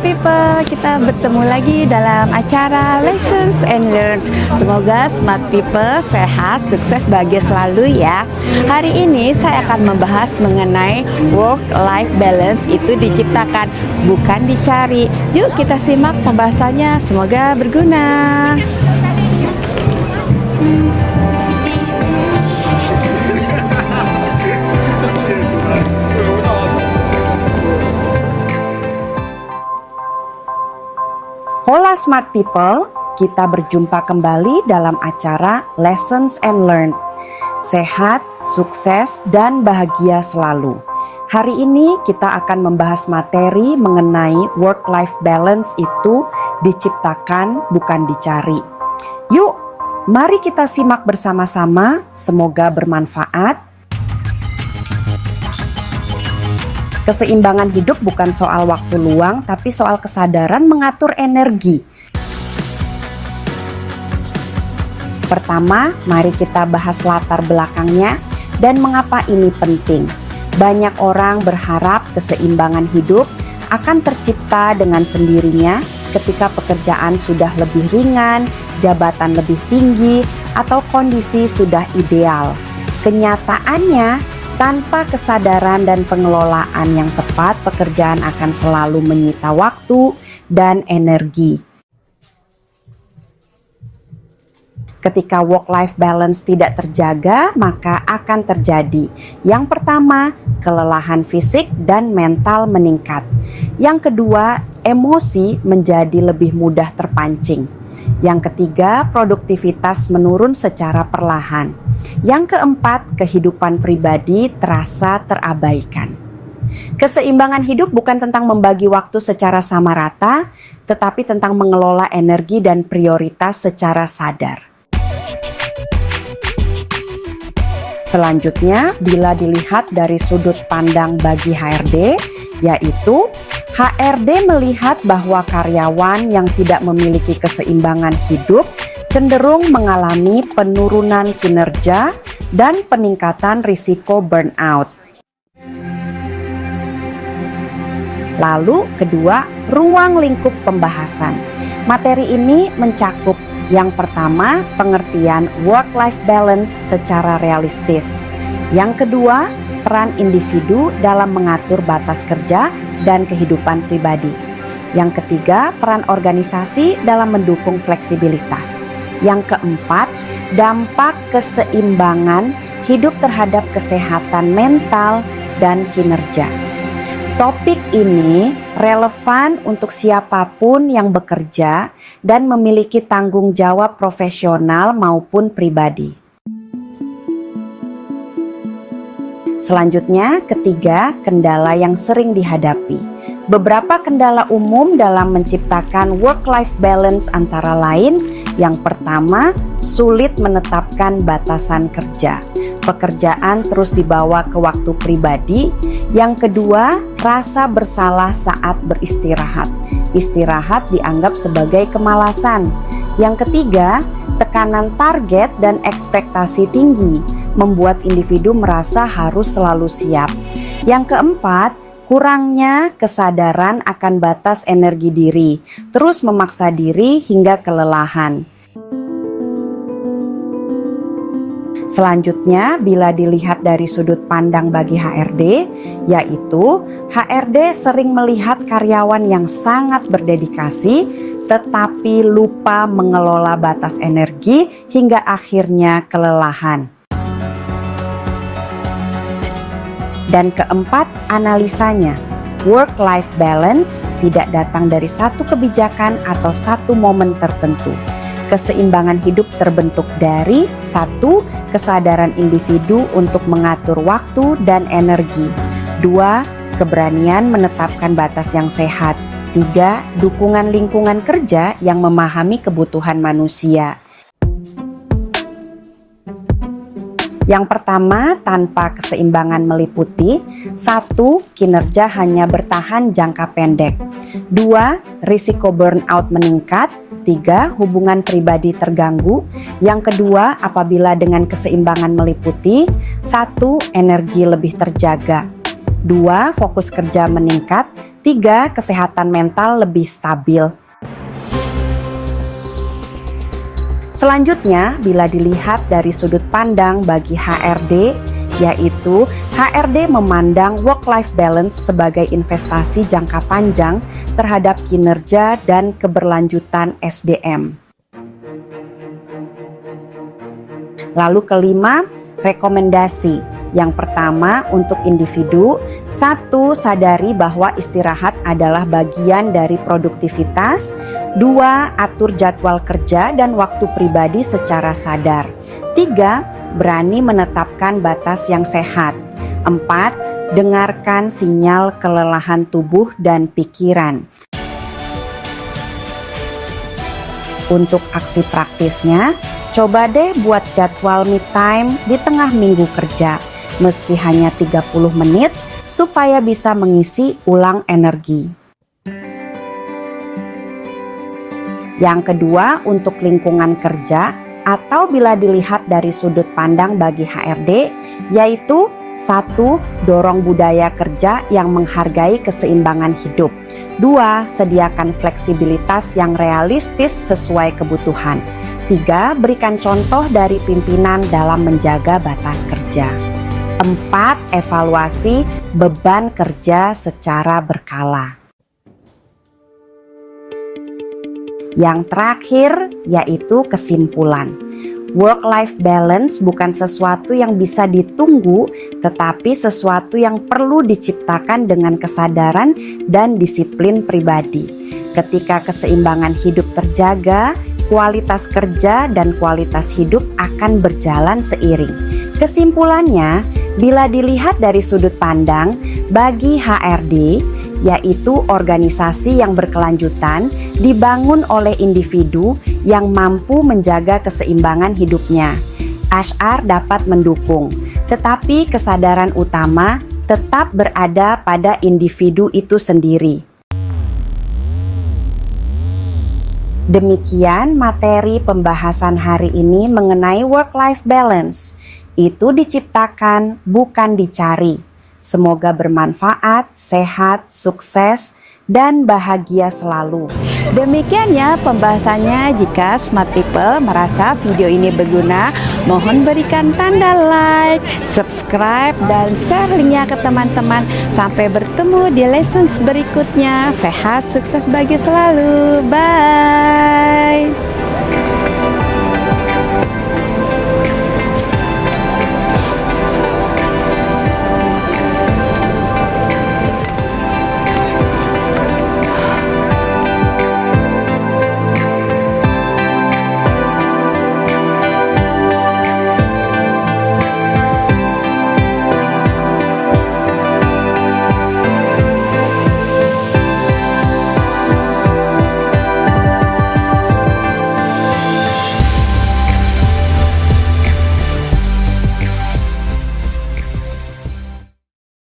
people, kita bertemu lagi dalam acara Lessons and Learn. Semoga smart people sehat, sukses, bahagia selalu ya. Hari ini saya akan membahas mengenai work-life balance itu diciptakan, bukan dicari. Yuk kita simak pembahasannya, semoga berguna. Hola smart people, kita berjumpa kembali dalam acara Lessons and Learn. Sehat, sukses, dan bahagia selalu. Hari ini kita akan membahas materi mengenai work-life balance itu diciptakan bukan dicari. Yuk, mari kita simak bersama-sama, semoga bermanfaat. Keseimbangan hidup bukan soal waktu luang, tapi soal kesadaran mengatur energi. Pertama, mari kita bahas latar belakangnya dan mengapa ini penting. Banyak orang berharap keseimbangan hidup akan tercipta dengan sendirinya ketika pekerjaan sudah lebih ringan, jabatan lebih tinggi, atau kondisi sudah ideal. Kenyataannya, tanpa kesadaran dan pengelolaan yang tepat, pekerjaan akan selalu menyita waktu dan energi. Ketika work-life balance tidak terjaga, maka akan terjadi. Yang pertama, kelelahan fisik dan mental meningkat. Yang kedua, emosi menjadi lebih mudah terpancing. Yang ketiga, produktivitas menurun secara perlahan. Yang keempat, kehidupan pribadi terasa terabaikan. Keseimbangan hidup bukan tentang membagi waktu secara sama rata, tetapi tentang mengelola energi dan prioritas secara sadar. Selanjutnya, bila dilihat dari sudut pandang bagi HRD, yaitu HRD melihat bahwa karyawan yang tidak memiliki keseimbangan hidup cenderung mengalami penurunan kinerja dan peningkatan risiko burnout. Lalu kedua, ruang lingkup pembahasan. Materi ini mencakup yang pertama, pengertian work-life balance secara realistis. Yang kedua, peran individu dalam mengatur batas kerja dan kehidupan pribadi. Yang ketiga, peran organisasi dalam mendukung fleksibilitas. Yang keempat, dampak keseimbangan hidup terhadap kesehatan mental dan kinerja. Topik ini relevan untuk siapapun yang bekerja dan memiliki tanggung jawab profesional maupun pribadi. Selanjutnya, ketiga, kendala yang sering dihadapi. Beberapa kendala umum dalam menciptakan work-life balance antara lain, yang pertama, sulit menetapkan batasan kerja. Pekerjaan terus dibawa ke waktu pribadi. Yang kedua, rasa bersalah saat beristirahat. Istirahat dianggap sebagai kemalasan. Yang ketiga, tekanan target dan ekspektasi tinggi membuat individu merasa harus selalu siap. Yang keempat, kurangnya kesadaran akan batas energi diri, terus memaksa diri hingga kelelahan. Selanjutnya, bila dilihat dari sudut pandang bagi HRD, yaitu HRD sering melihat karyawan yang sangat berdedikasi, tetapi lupa mengelola batas energi hingga akhirnya kelelahan. Dan keempat, analisanya. Work-life balance tidak datang dari satu kebijakan atau satu momen tertentu. Keseimbangan hidup terbentuk dari 1. Kesadaran individu untuk mengatur waktu dan energi. 2. Keberanian menetapkan batas yang sehat. 3. Dukungan lingkungan kerja yang memahami kebutuhan manusia. Yang pertama, tanpa keseimbangan meliputi 1. Kinerja hanya bertahan jangka pendek. 2. Risiko burnout meningkat. 3. Hubungan pribadi terganggu. Yang kedua, apabila dengan keseimbangan meliputi 1. Energi lebih terjaga. 2. Fokus kerja meningkat. 3. Kesehatan mental lebih stabil. Selanjutnya, bila dilihat dari sudut pandang bagi HRD, yaitu HRD memandang work-life balance sebagai investasi jangka panjang terhadap kinerja dan keberlanjutan SDM. Lalu kelima, rekomendasi. Yang pertama, untuk individu, 1. Sadari bahwa istirahat adalah bagian dari produktivitas. 2. Atur jadwal kerja dan waktu pribadi secara sadar. 3. Berani menetapkan batas yang sehat. 4. Dengarkan sinyal kelelahan tubuh dan pikiran. Untuk aksi praktisnya, coba deh buat jadwal me time di tengah minggu kerja, meski hanya 30 menit, supaya bisa mengisi ulang energi. Yang kedua, untuk lingkungan kerja atau bila dilihat dari sudut pandang bagi HRD, yaitu 1. Dorong budaya kerja yang menghargai keseimbangan hidup. 2. Sediakan fleksibilitas yang realistis sesuai kebutuhan. 3. Berikan contoh dari pimpinan dalam menjaga batas kerja. 4. Evaluasi beban kerja secara berkala. Yang terakhir yaitu kesimpulan. Work-life balance bukan sesuatu yang bisa ditunggu, tetapi sesuatu yang perlu diciptakan dengan kesadaran dan disiplin pribadi. Ketika keseimbangan hidup terjaga, kualitas kerja dan kualitas hidup akan berjalan seiring. Kesimpulannya, bila dilihat dari sudut pandang bagi HRD, yaitu organisasi yang berkelanjutan dibangun oleh individu yang mampu menjaga keseimbangan hidupnya, HR dapat mendukung, tetapi kesadaran utama tetap berada pada individu itu sendiri. Demikian materi pembahasan hari ini mengenai work-life balance. Itu diciptakan, bukan dicari. Semoga bermanfaat, sehat, sukses, dan bahagia selalu. Demikian ya pembahasannya. Jika smart people merasa video ini berguna, mohon berikan tanda like, subscribe, dan share linknya ke teman-teman. Sampai bertemu di lessons berikutnya. Sehat, sukses bagi selalu. Bye.